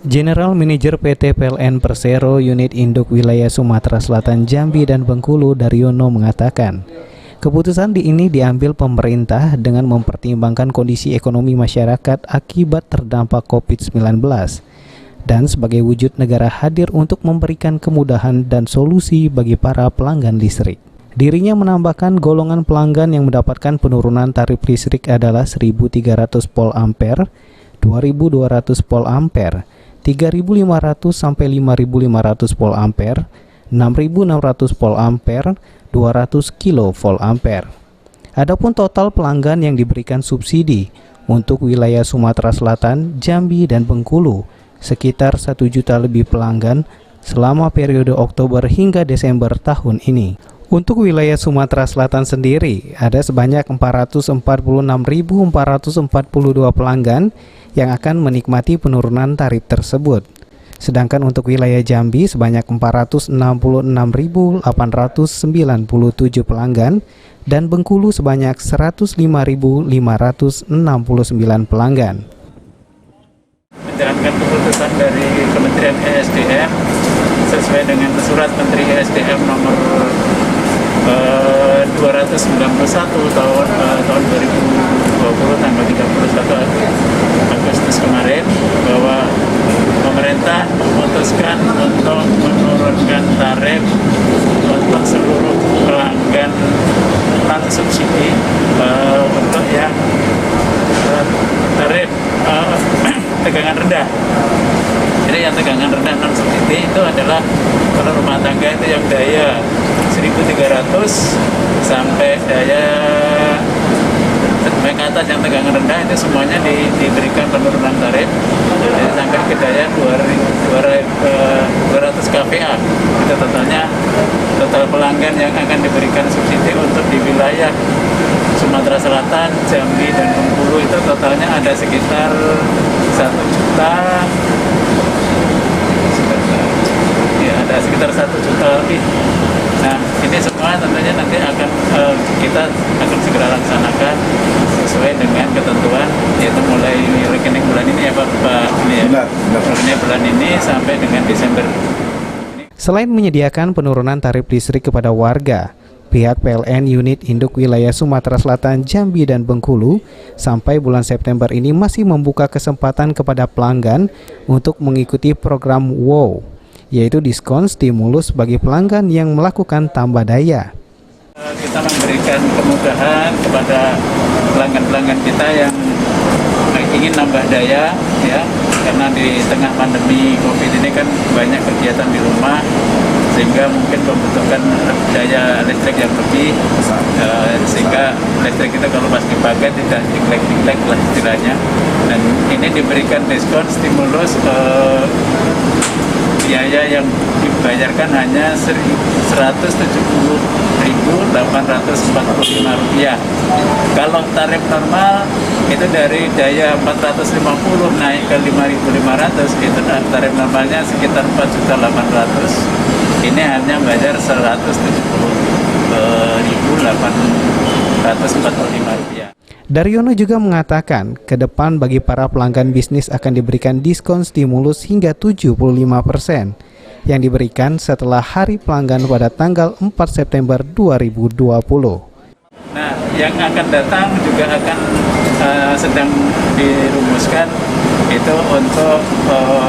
General Manager PT PLN Persero Unit Induk Wilayah Sumatera Selatan Jambi dan Bengkulu Daryono mengatakan, keputusan ini diambil pemerintah dengan mempertimbangkan kondisi ekonomi masyarakat akibat terdampak COVID-19 dan sebagai wujud negara hadir untuk memberikan kemudahan dan solusi bagi para pelanggan listrik. Dirinya menambahkan golongan pelanggan yang mendapatkan penurunan tarif listrik adalah 1.300 volt ampere, 2.200 volt ampere, 3.500 sampai 5.500 volt ampere, 6.600 volt ampere, 200 kilo volt ampere. Adapun total pelanggan yang diberikan subsidi untuk wilayah Sumatera Selatan, Jambi dan Bengkulu sekitar 1 juta lebih pelanggan selama periode Oktober hingga Desember tahun ini. Untuk wilayah Sumatera Selatan sendiri, ada sebanyak 446.442 pelanggan yang akan menikmati penurunan tarif tersebut. Sedangkan untuk wilayah Jambi sebanyak 466.897 pelanggan dan Bengkulu sebanyak 105.569 pelanggan. Menjalankan keputusan dari Kementerian ESDM sesuai dengan surat Menteri ESDM nomor 291 tahun 2020 tanggal 31 Agustus kemarin, bahwa pemerintah memutuskan untuk menurunkan tarif untuk seluruh pelanggan non subsidi untuk yang tarif tegangan rendah. Jadi yang tegangan rendah non subsidi itu adalah kalau rumah tangga itu yang daya 1.300 sampai daya ke atas yang tegangan rendah itu semuanya diberikan penurunan tarif, jadi sampai ke daya 200 kVA. Itu total pelanggan yang akan diberikan subsidi untuk di wilayah Sumatera Selatan, Jambi dan Bengkulu itu totalnya ada sekitar 1 juta. Ada sekitar 1 juta lebih. Nah, ini semua tentunya nanti kita akan segera laksanakan sesuai dengan ketentuan, yaitu mulai rekening bulan ini ya Pak. Rekening bulan ini sampai dengan Desember. Selain menyediakan penurunan tarif listrik kepada warga, pihak PLN Unit Induk Wilayah Sumatera Selatan, Jambi dan Bengkulu sampai bulan September ini masih membuka kesempatan kepada pelanggan untuk mengikuti program WOW, yaitu diskon stimulus bagi pelanggan yang melakukan tambah daya. Kita memberikan kemudahan kepada pelanggan-pelanggan kita yang ingin nambah daya, ya, karena di tengah pandemi COVID ini kan banyak kegiatan di rumah, sehingga mungkin membutuhkan daya listrik yang lebih, sehingga listrik kita kalau pas dipakai tidak diglek-diglek lah istilahnya. Dan ini diberikan diskon stimulus biaya yang dibayarkan hanya Rp170.845. Kalau tarif normal itu dari daya 450 naik ke 5.500, itu tarif normalnya sekitar 4.800.000. Ini hanya bayar Rp170.845. Daryono juga mengatakan, ke depan bagi para pelanggan bisnis akan diberikan diskon stimulus hingga 75% yang diberikan setelah Hari Pelanggan pada tanggal 4 September 2020. Nah, yang akan datang juga akan sedang dirumuskan itu untuk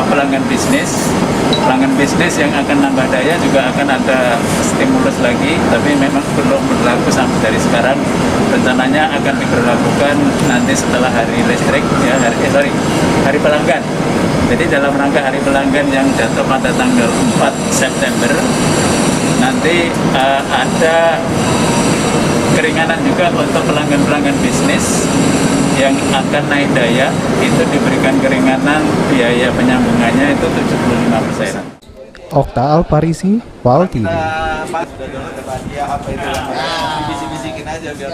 pelanggan bisnis yang akan nambah daya juga akan ada stimulus lagi, tapi memang belum berlaku sampai dari sekarang. Rencananya akan diberlakukan nanti setelah hari listrik, ya, hari pelanggan. Jadi dalam rangka hari pelanggan yang jatuh pada tanggal 4 September nanti ada keringanan juga untuk pelanggan-pelanggan bisnis yang akan naik daya, itu diberikan keringanan biaya penyambungannya itu 75%. Okta Alparisi, PAL TV. Bisikin aja biar